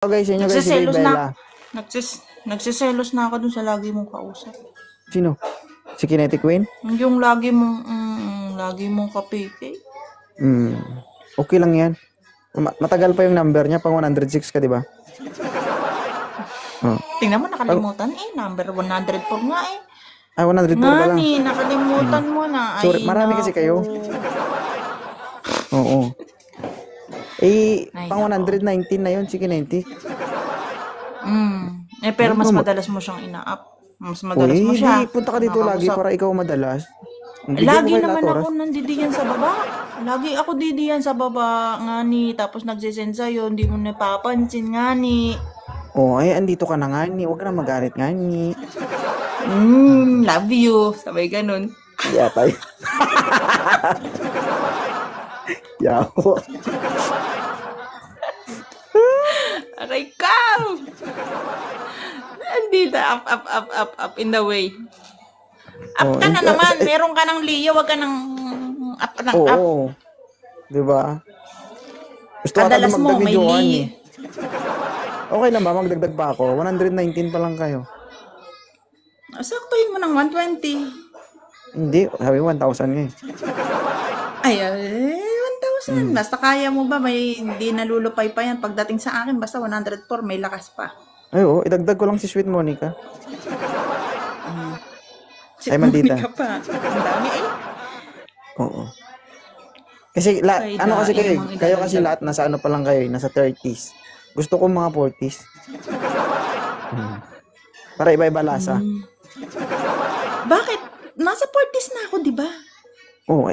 Okay, sa inyo guys, si Nagsiselos Bella. na. Nagsiselos na ako dun sa lagi mong kausap. Sino? Si Kinetic Queen? Yung lagi mong kapike. Okay lang yan. Matagal pa yung number niya, pang 106 ka, di ba? Oh. Tingnan mo, nakalimutan number 104 nga eh. Ah, 104 ka lang. Ngani, nakalimutan mo na. Sorry, marami kasi kayo. Oo. Pang 119 na yun, si Kinetic. Pero mas madalas mo siyang ina-up. Mas madalas mo siya. Hindi, punta ka dito lagi para ikaw madalas. Lagi naman ako nandidiyan sa baba. Lagi ako didiyan sa baba, ngani. Tapos nagsisend sa'yo, hindi mo napapansin, ngani. Ay, andito ka na ngani. Huwag ka na magalit ngani. Love you. Sabay ganun. Yatay. Yaho. Aray ka! Andito, up in the way. Up ka na naman. Meron ka ng Leo, wag ka ng up. Oo. Diba? Gusto ka Kadalas mo, may Leo. Okay lang ba? Magdagdag pa ako. 119 pa lang kayo. Saktuhin mo ng 120. Hindi. Sabi 1,000 nga eh. Ay, 1,000. Basta kaya mo ba? May hindi nalulupay pa yan. Pagdating sa akin, basta 104, may lakas pa. Ay, oo. Idagdag ko lang si Sweet Monica. Si Ay, Mandita. Monica pa. Ang dami eh. Oo. Kasi, ano kasi kayo? Kayo kasi lahat nasa ano pa lang kayo, nasa 30s. Gusto ko mga 40s. Para iba-iba lasa. Bakit? Nasa 40s na ako, di ba? Oo.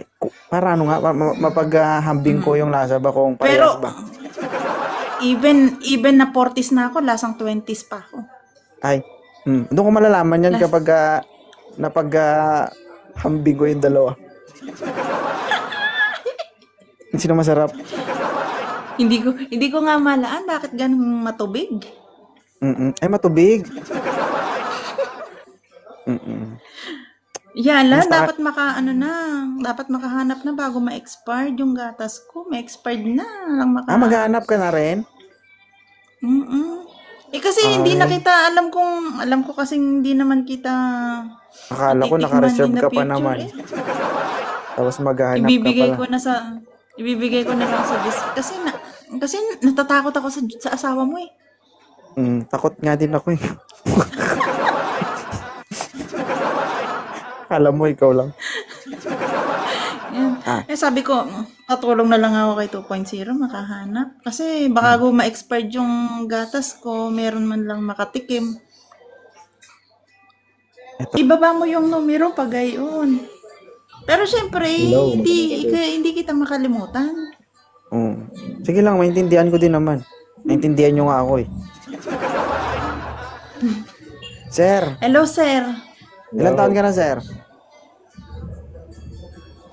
Para ano nga, mapaghambing ko yung lasa ba kung parehas ba? Even na 40s na ako, lasang 20s pa ako. Ay. Doon ko malalaman yan kapag hambing ko yung dalawa. Sino masarap? Hindi ko nga malaan bakit ganun matubig. Ay, matubig. Yala, dapat dapat makahanap na bago ma-expired yung gatas ko. Ma-expired na. Maghahanap ka na rin? Kasi hindi na kita, alam ko kasi hindi naman kita. Akala ko naka-reserve ka pa naman. Tapos maghahanap ka pala. Ibibigay ko na lang sa kasi natatakot ako sa asawa mo eh. Takot nga din ako eh. Alam mo, ikaw lang. Sabi ko, patulong na lang ako kay 2.0, makahanap. Kasi baka ma-expired yung gatas ko, meron man lang makatikim. Ibaba mo yung numero pag gayon. Pero syempre, hindi kita makalimutan. Sige lang, maintindihan ko din naman. Maintindihan nyo nga ako eh. Sir. Hello, sir. Ilang taon ka na, sir?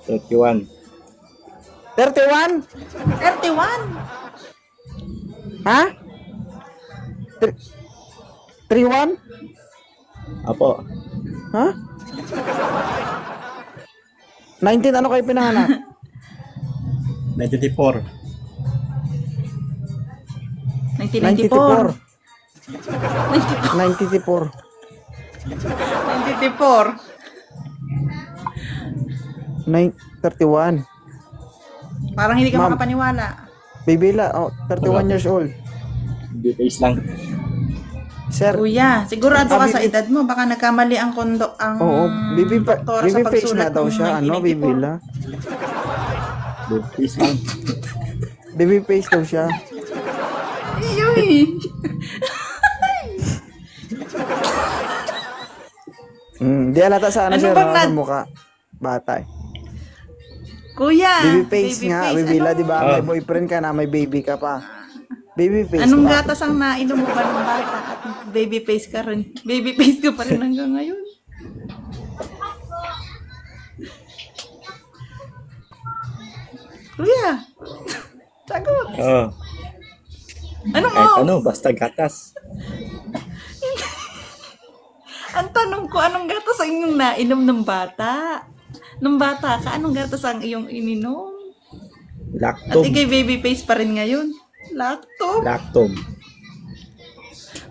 31. 31? 31? Ha? 31? Apo. Ha? 19, ano kayo pinanganak? 94. 1994. 94. 94. 31. Parang hindi ka makapaniwala. Baby La, 31 years old. Details lang. Sir. Kuya, sigurado ka sa edad mo. Baka nagkamali ang Oo, baby doktora sa face na pagsulat daw ng siya. Ano, 1994. baby La? Details lang. Baby face daw siya. Iyoy. Di alata sa ano, Ano sir, bang sa mukha. Bata eh. Kuya, Baby face nga, baby La, di ba? May boyfriend ka na, may baby ka pa. Baby face Anong ba? gatas ang nainom mo ba ng bata at baby face ka rin? Baby face ka pa rin hanggang ngayon. Kuya, sagot. Oo. Ano mo? Kahit ano, basta gatas. Ang tanong ko, anong gatas ang inyong nainom ng bata? Nung bata ka, anong gatas ang iyong ininom? At Lactome. ikay baby face pa rin ngayon. Lactome. Lactome.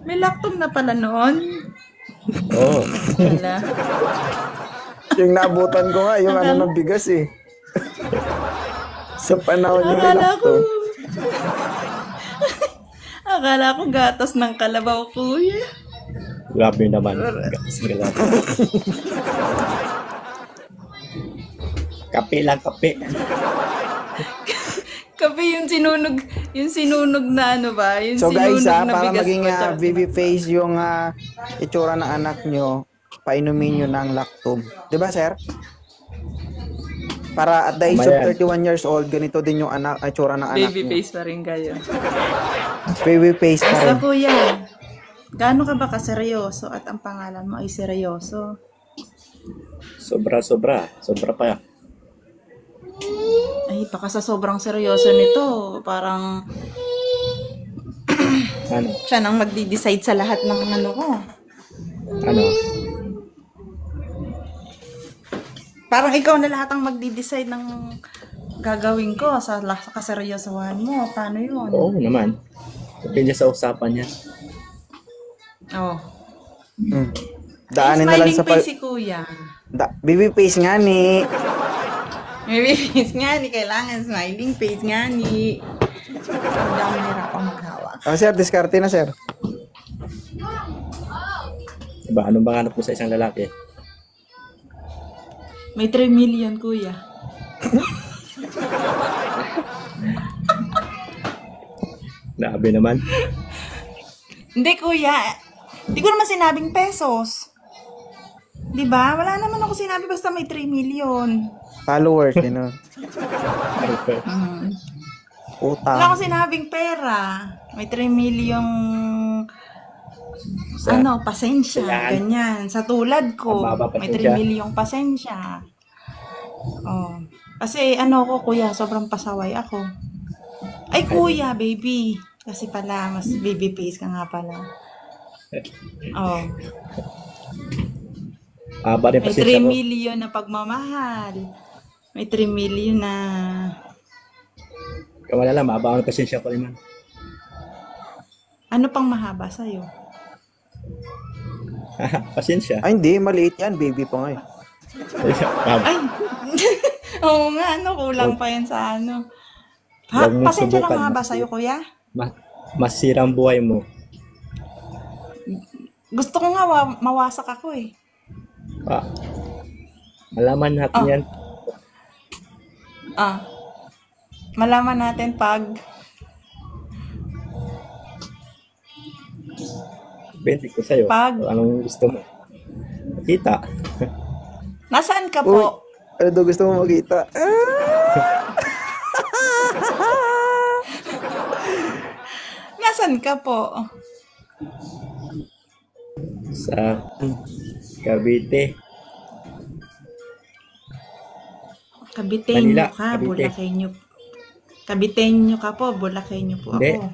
May lactong na pala noon. Oo. Wala. Yung naabutan ko nga, yung ano ng bigas eh. Sa panahon yung Akala ko. lakto. Akala ko gatas ng kalabaw, kuya. Grabe naman. Gatas ng kalabaw. Kape lang, kape. Kape yung sinunog na ano ba? Yung So guys, sinunog na para bigas maging pa, tsaka- baby face yung itsura ng anak nyo, painumin nyo ng lactum. Di ba, sir? Para at the age of Tama yan. 31 years old, ganito din yung itsura ng anak Baby nyo. face pa rin kayo. Baby face pa Basta rin. kuya, gaano ka ba kaseryoso at ang pangalan mo ay seryoso? Sobra pa. Ay, baka sa sobrang seryoso nito, parang Ano? siya nang magdi-decide sa lahat ng ano ko. Ano? Parang ikaw na lahat ang magdi-decide ng gagawin ko sa kaseryosohan mo. Paano yun? Oo naman. Depende sa usapan niya. Oh. Daanin na lang Smiling sa face si kuya. baby face nga ni. Baby face nga ni. Kailangan smiling face nga ni. Hindi ako mahirapang maghawak. Oh, sir, diskarte na, sir. Diba? Anong bang hanap mo sa isang lalaki? May 3 million, kuya. Grabe naman. Hindi, kuya. Hindi ko naman sinabing pesos. Di ba? Wala naman ako sinabi basta may 3 million. Followers, you know. Wala Utang. akong sinabing pera. May 3 million Sa- pasensya, Yan. ganyan. Sa tulad ko, Ang baba may pasensya. 3 million pasensya. Oh. Kasi ko, kuya, sobrang pasaway ako. Ay, kuya, baby. Kasi pala, mas baby face ka nga pala. Oh. Aba rin May pasensya 3 ko. million na pagmamahal. May 3 million na... Kawala lang, maaba ang pasensya ko rin man. Ano pang mahaba sa'yo? Pasensya. Ay, hindi. Maliit yan. Baby pa nga eh. Ay! Oo nga, kulang pa yan sa ano. Ha? Huwag mo Pasensya lang subukan, mahaba mas- sa'yo, kuya? Masirang buhay mo. Gusto ko nga mawasak ako eh. Ah, malaman natin Oh. yan. Malaman natin pag... 20 ko sa'yo. Pag- Anong gusto mo? Kita. Nasaan ka Uy, po? ano daw gusto mo makita? Nasaan ka po? Sa Cavite. Kabitenyo Manila, ka, Cavite. Bulakenyo. Kabitenyo ka po, Bulakenyo po Hindi. ako.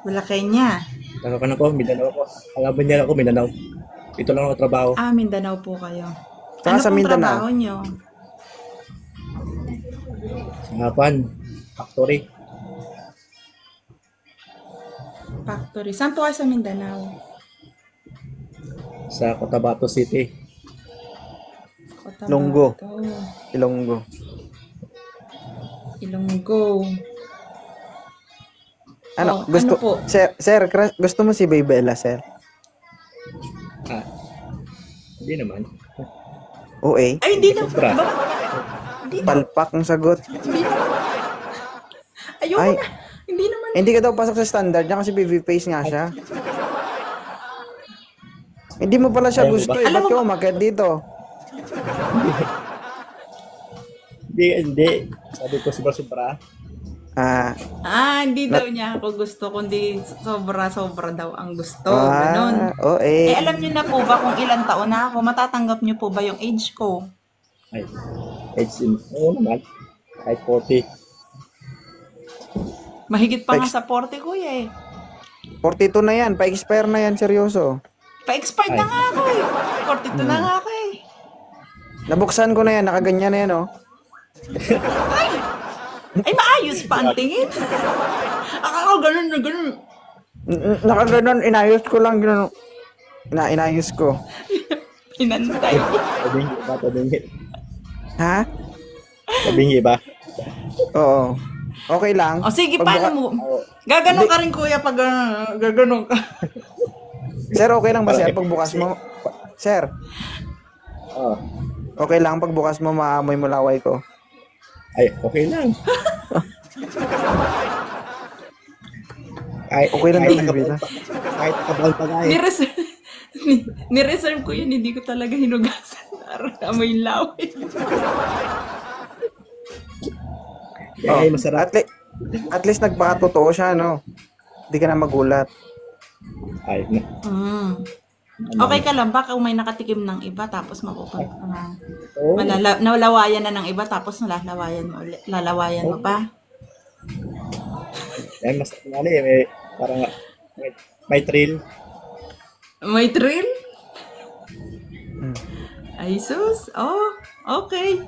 Bulakenya. Ano ka na ko? Mindanao ako. Alaban niya ako, Mindanao. Ito lang ako trabaho. Mindanao po kayo. Saka Ano sa pong Mindanao? trabaho nyo? Sa Hapan. Factory. Factory. Saan po kayo sa Mindanao? Sa Cotabato City. Cotabato. Lunggo. Ilonggo. Ilonggo. Ano, Oh, gusto, ano po? sir, gusto mo si Baybella, sir? Ah, hindi naman. OA? Ay, hindi na. Sobra. Hindi na. Palpak ang sagot. Hindi na. Ayoko Ay. na. Hindi naman. Hindi ka daw pasok sa standard niya kasi baby face nga siya. Hindi mo pala siya Ayaw mo gusto ba? eh. Alam Ba't mo ka ba- umakyat dito? Hindi. Sabi ko sobra-sobra. Hindi daw niya ako gusto, kundi sobra-sobra daw ang gusto. Ganon. OA. Alam niyo na po ba kung ilang taon na ako? Matatanggap niyo po ba yung age ko? Ay, oo naman. Kahit 40. Mahigit pa nga sa 40, kuya eh. 42 na yan. Pa-expire na yan, seryoso. Pa-expired na Ay. nga ako eh. 42 na nga ako eh. Nabuksan ko na yan. Nakaganyan na yan, oh. Ay, maayos pa ang tingin. Akala ko ganun na ganun. Nakaganon, inayos ko lang gano'n. Inayos ko. Pinantay. Tabingi ba? Tabingi. Ha? Tabingi ba? Oo. Okay lang. O sige, Pagbuka- paano mo? Gaganon ka rin kuya pag gaganon ka. Sir, okay lang ba sir pagbukas mo? Sir, Oo. okay lang pagbukas mo maamoy mo laway ko. Ay, okay lang. Kahit, Okay lang kahit daw, nakabawal Bibila. pa- kahit nakabawal pa nga eh. Nireserve, nireserve ko yun, hindi ko talaga hinugasan. Amoy laway. Ay, masarap. At least nagpakatotoo siya, no? Hindi ka na magulat. Ay, Mm. Okay ka lang ba kung may nakatikim ng iba tapos mapupunta ka na? Oo. Nalawayan na ng iba tapos lalawayan mo ulit. Lalawayan mo pa? Yan, mas ano eh, may, parang may thrill. May thrill? Hmm. Ay sus. Oh, okay.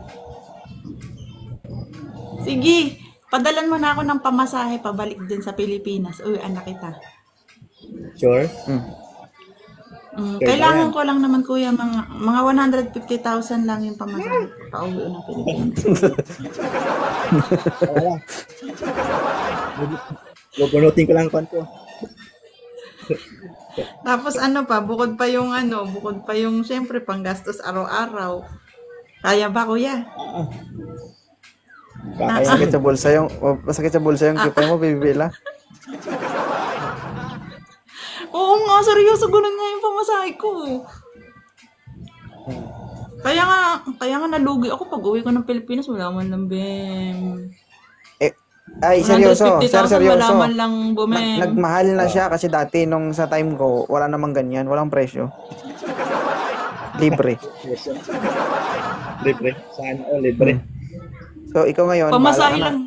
Sige, padalan mo na ako ng pamasahe pabalik din sa Pilipinas. Uy, anak kita. Sure. Okay, Kailangan ayan. ko lang naman kuya mga 150,000 lang yung pamasahe pauwi ng Pilipinas. Wala. Bubunutin ko lang kon ko. Tapos ano pa, bukod pa yung syempre panggastos araw-araw. Kaya ba kuya? Masakit sa bulsa yung kipay mo, Bibila. Oo nga, seryoso, ganun nga yung pamasahe ko. Kaya nga nalugi ako pag uwi ko ng Pilipinas, wala man lang bem. Ay, seryoso. Sir, 150,000 seryoso. wala man lang bumem. Nagmahal na siya kasi dati nung sa time ko, wala namang ganyan. Walang presyo. Libre. Libre. Saan? Oh, libre. So, ikaw ngayon, Pamasahe bahala ka na. lang.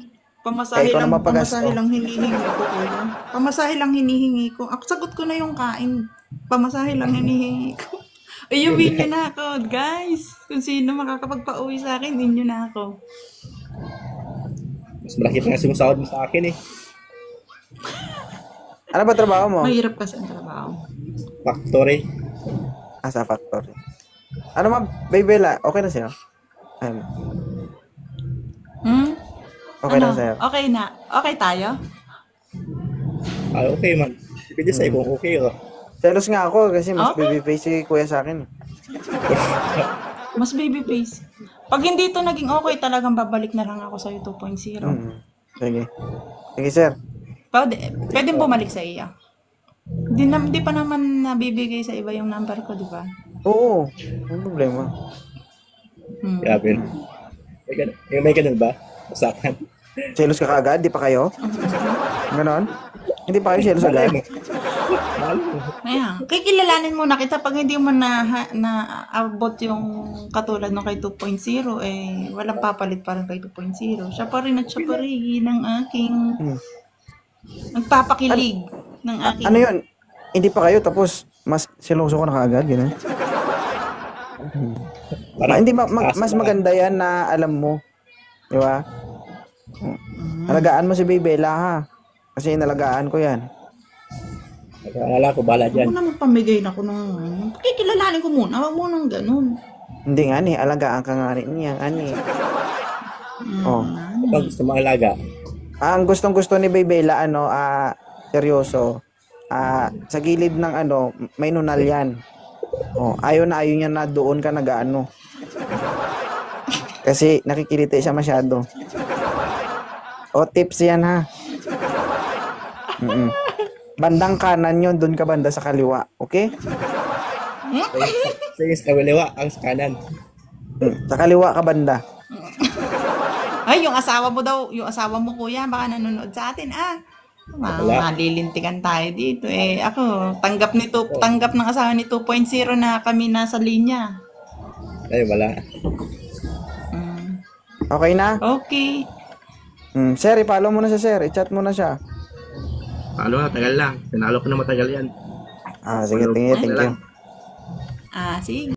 Eh, ikaw na mapagasto. Pamasahe lang hinihingi ko kuya. Pamasahe lang hinihingi ko. Ako, sagot ko na yung kain. Pamasahe lang hinihingi ko. Ayumin nyo na ako, guys. Kung sino makakapagpa-uwi sa akin, inyo na ako. Mas malaki pa nga sumusahod mo sa akin eh. Ano ba trabaho mo? Mahirap kasi ang trabaho. Factory. Sa factory. Ano ma, Bibila? Okay na siya? Ayun. Okay na sa'yo. Okay na. Okay tayo? Ah, okay man. Depende sa'yo kung okay ka. Selos nga ako kasi mas Okay. baby face si kuya sa akin. Mas baby face. Pag hindi ito naging okay, talagang babalik na lang ako sa 2.0. Sige. Sige, sir. Pwede bumalik sa iya. Di pa naman nabibigay sa iba yung number ko, di ba? Oo. Ano problema? Grabe. May ganun ba? Usapan. Selos ka kaagad? Di pa kayo? Ganon? Hindi pa kayo selos agad? Ayan. Kikilalanin muna kita pag hindi mo na-abot yung katulad ng kay 2.0, eh, walang papalit pa rin kay 2.0. Siya pa rin at siya pa rin ng aking nagpapakilig ng aking... Ano yun? Hindi pa kayo tapos mas seloso ka na kaagad? Gano'n? Hindi, mas maganda yan na alam mo. Di ba? Alagaan mo si Bibela ha. Kasi inalagaan ko yan. Alala ko, bala dyan. Ako naman pamigay na ako ng... Kikilalanin ko muna. Huwag mo nang ganun. Hindi nga ni, alagaan ka nga rin niya. Ani. Oh. Kapag gusto mo alaga, Ang gustong-gusto ni Bibela, seryoso. Sa gilid ng may nunal yan. Oh, ayaw niya na doon ka nag-ano. Kasi nakikiliti siya masyado. O, tips yan ha. Bandang kanan yun, doon ka banda sa kaliwa. Okay? sige, sa kaliwa, ang sa kanan. Sa kaliwa ka banda. Ay, yung asawa mo kuya, baka nanonood sa atin, malilintikan tayo dito. Eh, ako, tanggap ng asawa ni 2.0 na kami nasa linya. Ay, wala. Okay na? Okay. Sir, i-follow mo na siya, sir. I-chat mo na siya. Paano na, tagal lang. Pinalo ko na matagal yan. Sige, thank you. Sige.